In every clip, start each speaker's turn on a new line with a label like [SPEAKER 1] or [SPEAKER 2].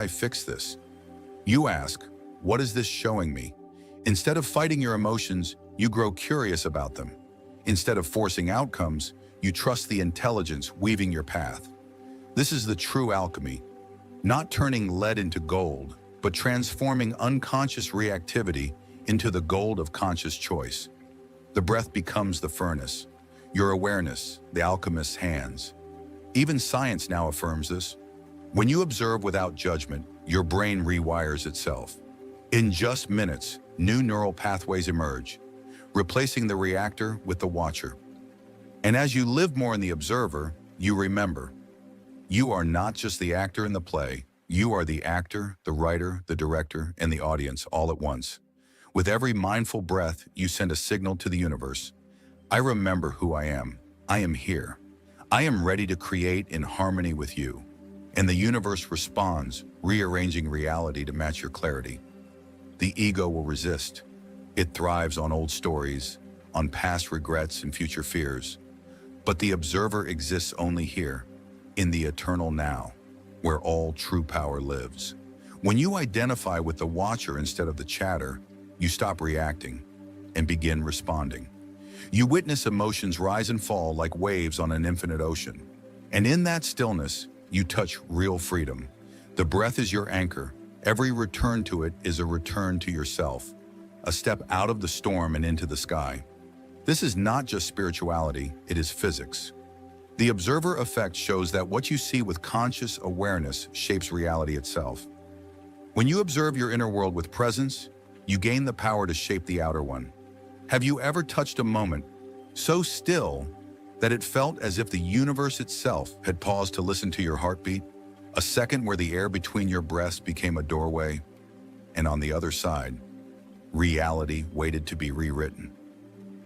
[SPEAKER 1] I fix this? You ask, what is this showing me? Instead of fighting your emotions, you grow curious about them. Instead of forcing outcomes, you trust the intelligence weaving your path. This is the true alchemy, not turning lead into gold, but transforming unconscious reactivity into the gold of conscious choice. The breath becomes the furnace, your awareness, the alchemist's hands. Even science now affirms this. When you observe without judgment, your brain rewires itself. In just minutes, new neural pathways emerge, replacing the reactor with the watcher. And as you live more in the observer, you remember, you are not just the actor in the play, you are the actor, the writer, the director, and the audience all at once. With every mindful breath, you send a signal to the universe. I remember who I am. I am here. I am ready to create in harmony with you. And the universe responds, rearranging reality to match your clarity. The ego will resist. It thrives on old stories, on past regrets and future fears. But the observer exists only here, in the eternal now, where all true power lives. When you identify with the watcher instead of the chatter, you stop reacting and begin responding. You witness emotions rise and fall like waves on an infinite ocean. And in that stillness, you touch real freedom. The breath is your anchor. Every return to it is a return to yourself, a step out of the storm and into the sky. This is not just spirituality, it is physics. The observer effect shows that what you see with conscious awareness shapes reality itself. When you observe your inner world with presence, you gain the power to shape the outer one. Have you ever touched a moment so still that it felt as if the universe itself had paused to listen to your heartbeat? A second where the air between your breaths became a doorway, and on the other side, reality waited to be rewritten.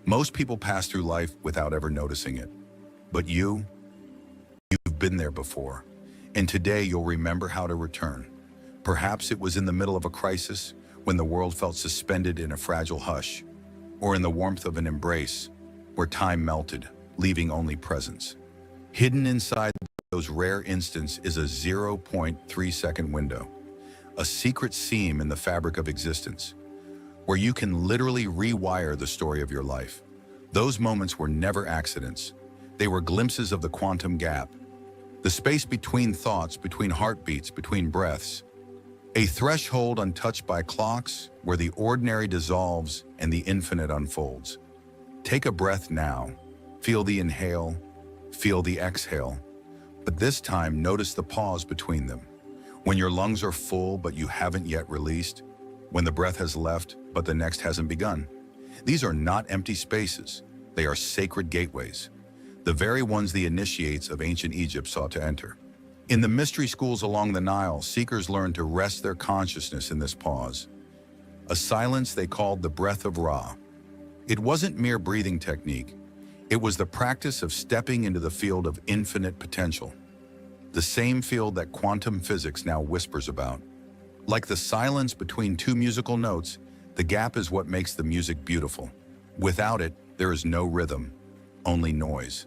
[SPEAKER 1] Most people pass through life without ever noticing it. But you've been there before, and today you'll remember how to return. Perhaps it was in the middle of a crisis, when the world felt suspended in a fragile hush, or in the warmth of an embrace, where time melted, leaving only presence. Hidden inside those rare instants is a 0.3-second window, a secret seam in the fabric of existence, where you can literally rewire the story of your life. Those moments were never accidents. They were glimpses of the quantum gap, the space between thoughts, between heartbeats, between breaths, a threshold untouched by clocks where the ordinary dissolves and the infinite unfolds. Take a breath now. Feel the inhale, feel the exhale, but this time notice the pause between them. When your lungs are full but you haven't yet released, when the breath has left but the next hasn't begun. These are not empty spaces, they are sacred gateways, the very ones the initiates of ancient Egypt sought to enter. In the mystery schools along the Nile, seekers learned to rest their consciousness in this pause, a silence they called the breath of Ra. It wasn't mere breathing technique, it was the practice of stepping into the field of infinite potential, the same field that quantum physics now whispers about. Like the silence between two musical notes, the gap is what makes the music beautiful. Without it, there is no rhythm, only noise.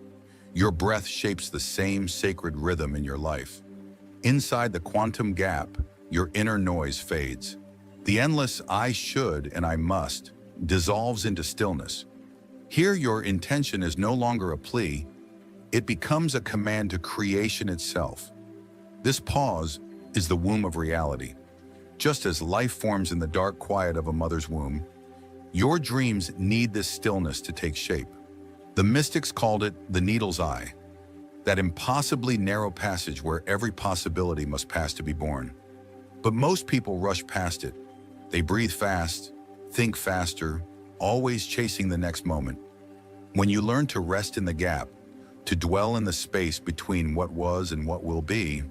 [SPEAKER 1] Your breath shapes the same sacred rhythm in your life. Inside the quantum gap, your inner noise fades. The endless I should and I must dissolves into stillness. Here your intention is no longer a plea, it becomes a command to creation itself. This pause is the womb of reality. Just as life forms in the dark quiet of a mother's womb, your dreams need this stillness to take shape. The mystics called it the needle's eye, that impossibly narrow passage where every possibility must pass to be born. But most people rush past it. They breathe fast, think faster, always chasing the next moment. When you learn to rest in the gap, to dwell in the space between what was and what will be,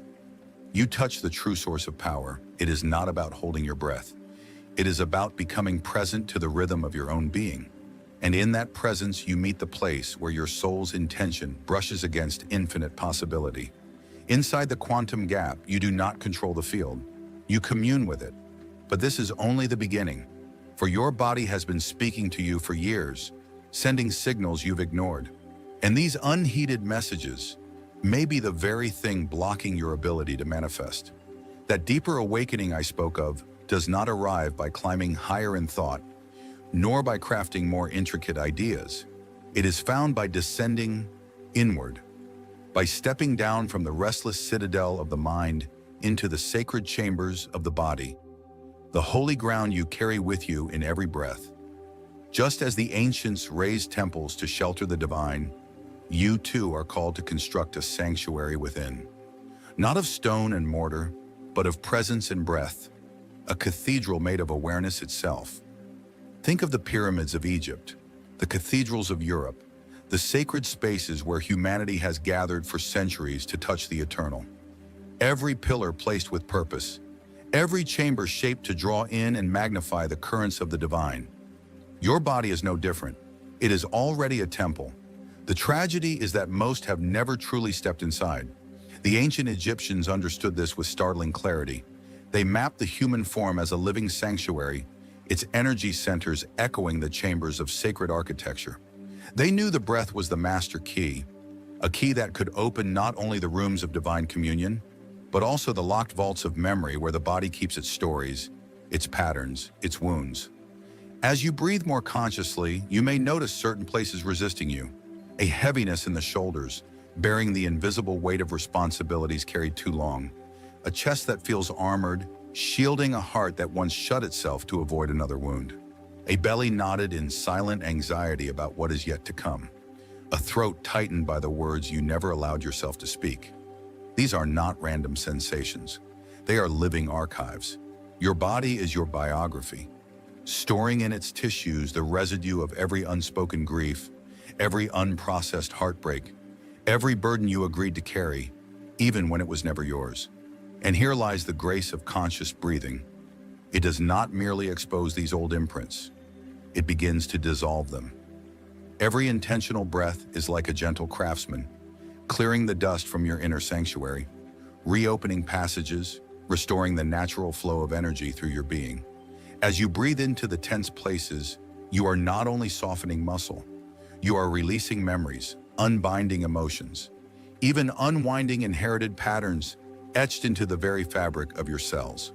[SPEAKER 1] you touch the true source of power. It is not about holding your breath. It is about becoming present to the rhythm of your own being. And in that presence, you meet the place where your soul's intention brushes against infinite possibility. Inside the quantum gap, you do not control the field. You commune with it. But this is only the beginning, for your body has been speaking to you for years, sending signals you've ignored. And these unheeded messages may be the very thing blocking your ability to manifest. That deeper awakening I spoke of does not arrive by climbing higher in thought, nor by crafting more intricate ideas. It is found by descending inward, by stepping down from the restless citadel of the mind into the sacred chambers of the body, the holy ground you carry with you in every breath. Just as the ancients raised temples to shelter the divine, you too are called to construct a sanctuary within, not of stone and mortar, but of presence and breath, a cathedral made of awareness itself. Think of the pyramids of Egypt, the cathedrals of Europe, the sacred spaces where humanity has gathered for centuries to touch the eternal. Every pillar placed with purpose, every chamber shaped to draw in and magnify the currents of the divine. Your body is no different. It is already a temple. The tragedy is that most have never truly stepped inside. The ancient Egyptians understood this with startling clarity. They mapped the human form as a living sanctuary, its energy centers echoing the chambers of sacred architecture. They knew the breath was the master key, a key that could open not only the rooms of divine communion, but also the locked vaults of memory where the body keeps its stories, its patterns, its wounds. As you breathe more consciously, you may notice certain places resisting you, a heaviness in the shoulders, bearing the invisible weight of responsibilities carried too long, a chest that feels armored, shielding a heart that once shut itself to avoid another wound, a belly knotted in silent anxiety about what is yet to come, a throat tightened by the words you never allowed yourself to speak. These are not random sensations. They are living archives. Your body is your biography, storing in its tissues the residue of every unspoken grief, every unprocessed heartbreak, every burden you agreed to carry, even when it was never yours. And here lies the grace of conscious breathing. It does not merely expose these old imprints. It begins to dissolve them. Every intentional breath is like a gentle craftsman, clearing the dust from your inner sanctuary, reopening passages, restoring the natural flow of energy through your being. As you breathe into the tense places, you are not only softening muscle, you are releasing memories, unbinding emotions, even unwinding inherited patterns etched into the very fabric of your cells.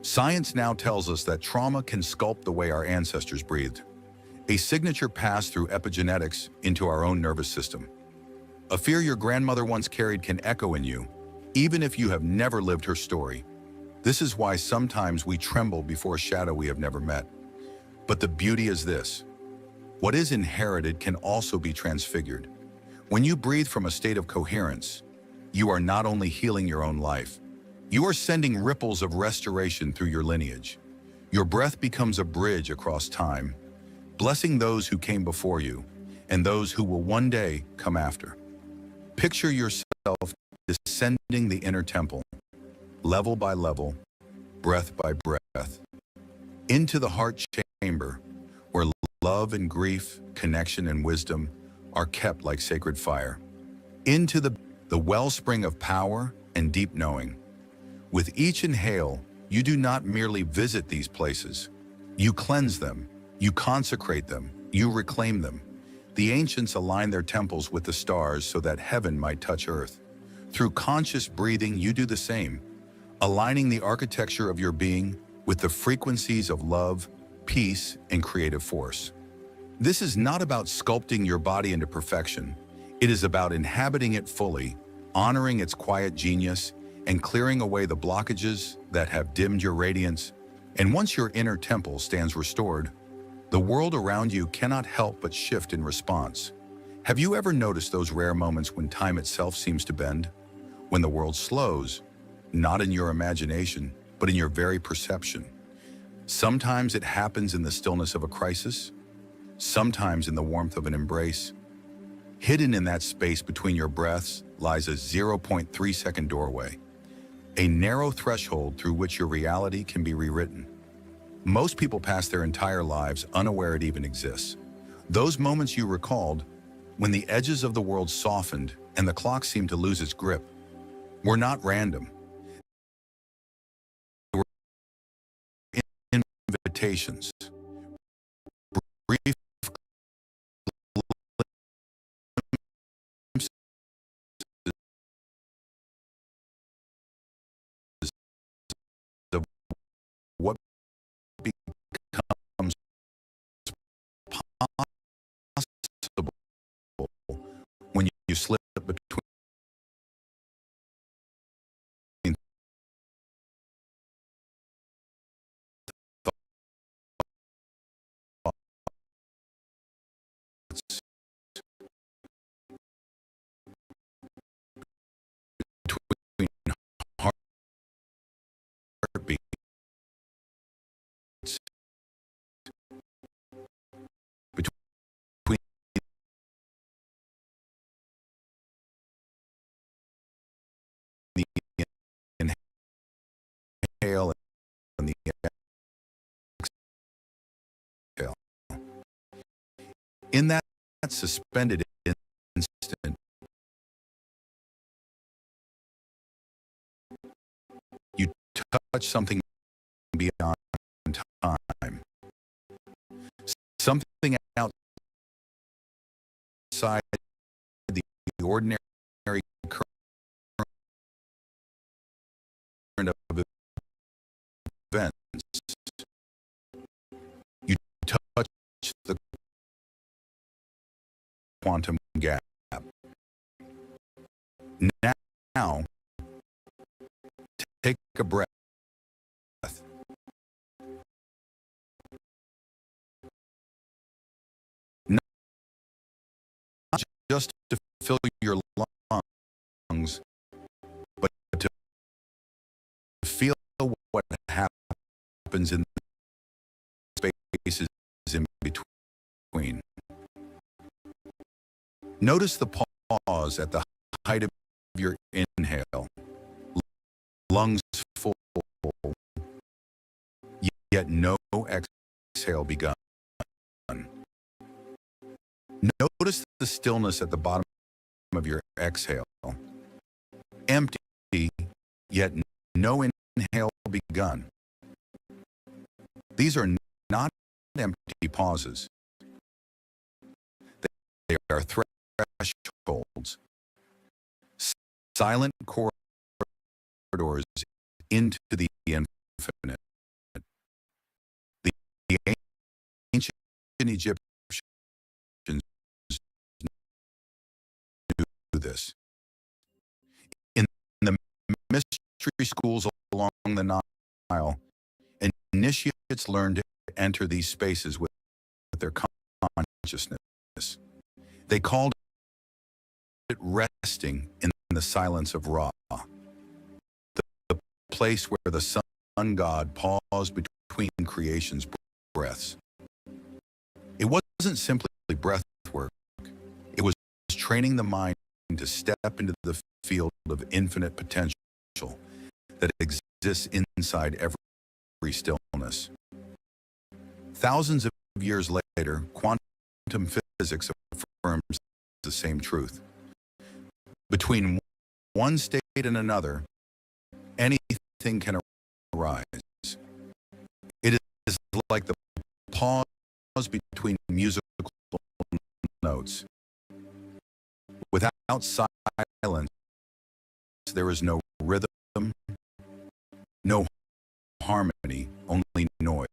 [SPEAKER 1] Science now tells us that trauma can sculpt the way our ancestors breathed, a signature passed through epigenetics into our own nervous system. A fear your grandmother once carried can echo in you, even if you have never lived her story. This is why sometimes we tremble before a shadow we have never met. But the beauty is this: what is inherited can also be transfigured. When you breathe from a state of coherence, you are not only healing your own life, you are sending ripples of restoration through your lineage. Your breath becomes a bridge across time, blessing those who came before you and those who will one day come after. Picture yourself descending the inner temple, level by level, breath by breath, into the heart chamber, where love and grief, connection and wisdom are kept like sacred fire. Into the wellspring of power and deep knowing. With each inhale, you do not merely visit these places. You cleanse them, you consecrate them, you reclaim them. The ancients aligned their temples with the stars so that heaven might touch earth. Through conscious breathing, you do the same, aligning the architecture of your being with the frequencies of love, peace, and creative force. This is not about sculpting your body into perfection. It is about inhabiting it fully, honoring its quiet genius, and clearing away the blockages that have dimmed your radiance. And once your inner temple stands restored, the world around you cannot help but shift in response. Have you ever noticed those rare moments when time itself seems to bend? When the world slows, not in your imagination, but in your very perception. Sometimes it happens in the stillness of a crisis, sometimes in the warmth of an embrace. Hidden in that space between your breaths lies a 0.3-second doorway, a narrow threshold through which your reality can be rewritten. Most people pass their entire lives unaware it even exists. Those moments you recalled, when the edges of the world softened and the clock seemed to lose its grip, were not random. They were invitations, brief glimpses You slip between thoughts, between heartbeats, between the inhale and the exhale. In that suspended instant, you touch something beyond time, something outside the ordinary current of events. You touch the quantum gap. Now, take a breath. Not just to fill your lungs, but to feel what happens in the spaces in between. Notice the pause at the height of your inhale, lungs full, yet no exhale begun. Notice the stillness at the bottom of your exhale, empty, yet no inhale begun. These are not empty pauses. They are thresholds, silent corridors into the infinite. The ancient Egyptians knew this. In the mystery schools along the Nile, initiates learned to enter these spaces with their consciousness. They called it resting in the silence of Ra, the place where the sun god paused between creation's breaths. It wasn't simply breath work. It was training the mind to step into the field of infinite potential that exists inside every stillness. Thousands of years later, quantum physics affirms the same truth. Between one state and another, anything can arise. It is like the pause between musical notes. Without silence, there is no rhythm, no harmony, only noise.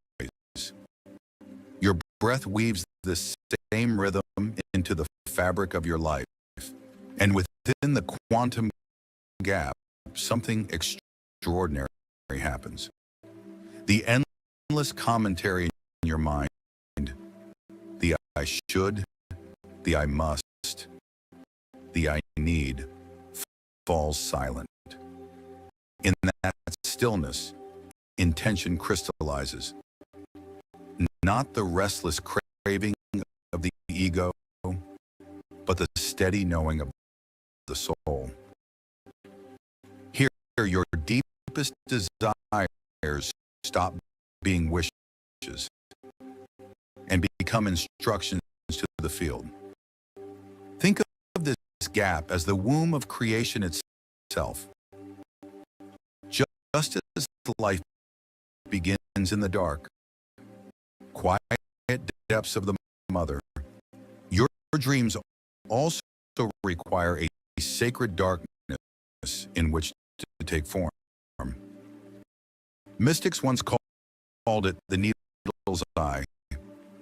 [SPEAKER 1] Your breath weaves the same rhythm into the fabric of your life. And within the quantum gap, something extraordinary happens. The endless commentary in your mind, the I should, the I must, the I need, falls silent. In that stillness, intention crystallizes. Not the restless craving of the ego, but the steady knowing of the soul. Here, your deepest desires stop being wishes and become instructions to the field. Think of this gap as the womb of creation itself. Just as life begins in the dark, quiet depths of the mother, your dreams also require a sacred darkness in which to take form. Mystics once called it the needle's eye,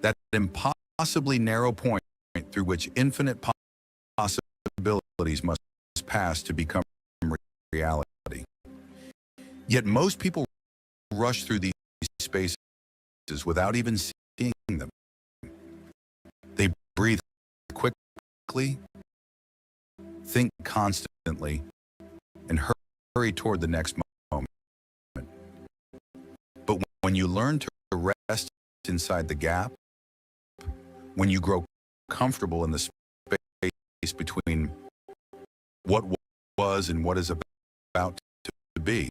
[SPEAKER 1] that impossibly narrow point through which infinite abilities must pass to become reality. Yet most people rush through these spaces without even seeing them. They breathe quickly, think constantly, and hurry toward the next moment. But when you learn to rest inside the gap, when you grow comfortable in the space between what was and what is about to be,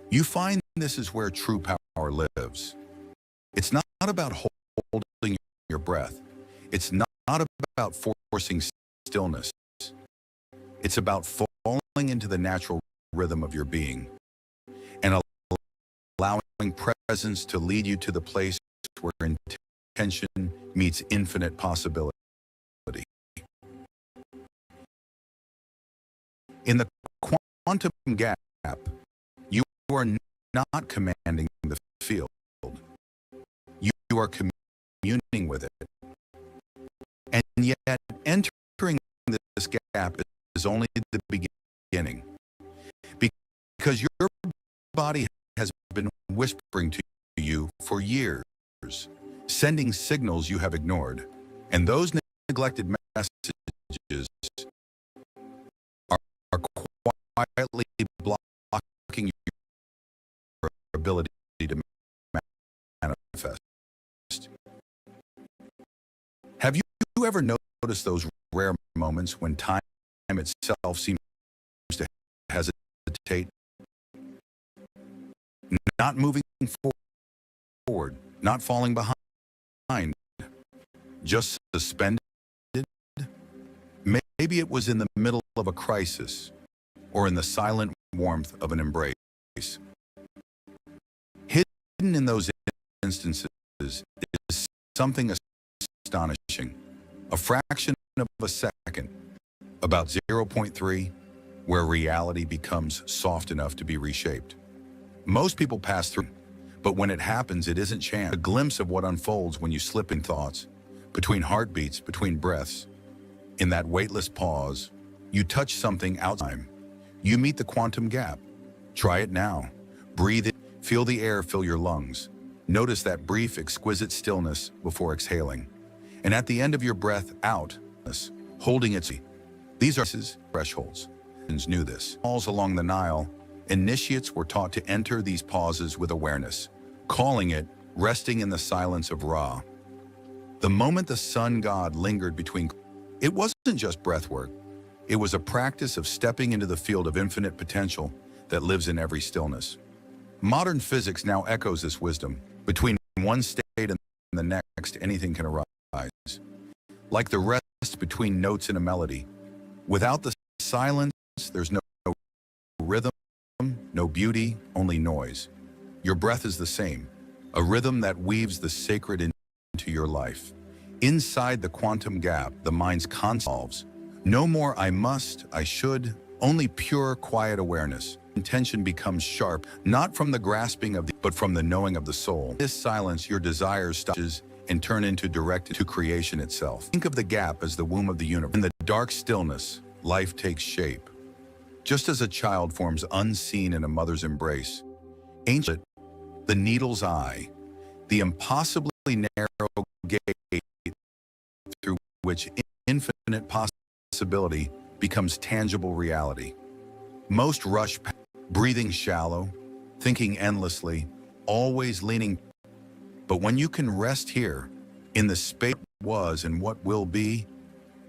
[SPEAKER 1] you find this is where true power lives. It's not about holding your breath. It's not about forcing stillness. It's about falling into the natural rhythm of your being and allowing presence to lead you to the place where intention meets infinite possibility. In the quantum gap, you are not commanding the field. You are communing with it. And yet, entering this gap is only the beginning. Because your body has been whispering to you for years, sending signals you have ignored. And those neglected messages are quietly blocking your ability to manifest. Have you ever noticed those rare moments when time itself seems to hesitate? Not moving forward, not falling behind, just suspended? Maybe it was in the middle of a crisis or in the silent warmth of an embrace. Hidden in those instances is something astonishing. A fraction of a second, about 0.3, where reality becomes soft enough to be reshaped. Most people pass through, but when it happens, it isn't chance. A glimpse of what unfolds when you slip in thoughts, between heartbeats, between breaths. In that weightless pause, you touch something outside. You meet the quantum gap. Try it now. Breathe in, feel the air fill your lungs. Notice that brief, exquisite stillness before exhaling. And at the end of your breath out, holding its. These are thresholds. Knew this. Falls along the Nile, initiates were taught to enter these pauses with awareness, calling it resting in the silence of Ra. The moment the sun god lingered between, it wasn't just breath work. It was a practice of stepping into the field of infinite potential that lives in every stillness. Modern physics now echoes this wisdom. Between one state and the next, anything can arise. Like the rest between notes in a melody. Without the silence, there's no rhythm, no beauty, only noise. Your breath is the same, a rhythm that weaves the sacred into your life. Inside the quantum gap, the mind's solves. No more I must, I should, only pure, quiet awareness. Intention becomes sharp, not from the grasping of but from the knowing of the soul. In this silence, your desires stop and turn into direct to creation itself. Think of the gap as the womb of the universe. In the dark stillness, life takes shape. Just as a child forms unseen in a mother's embrace, ancient, the needle's eye, the impossibly narrow gate through which infinite possibility becomes tangible reality. Most rush, breathing shallow, thinking endlessly, always leaning. But when you can rest here, in the space that was and what will be,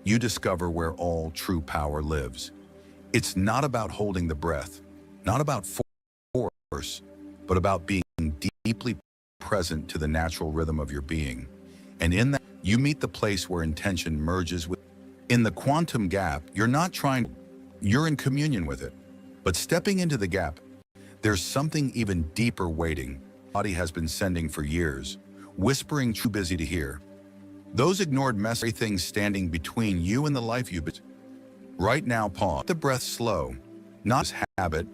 [SPEAKER 1] you discover where all true power lives. It's not about holding the breath, not about force, but about being deeply present to the natural rhythm of your being. And in that, you meet the place where intention merges with. In the quantum gap, you're not trying, you're in communion with it. But stepping into the gap, there's something even deeper waiting. Body has been sending for years, whispering too busy to hear. Those ignored messy things standing between you and the life you've been. Right now, pause. Let the breath slow, not as habit,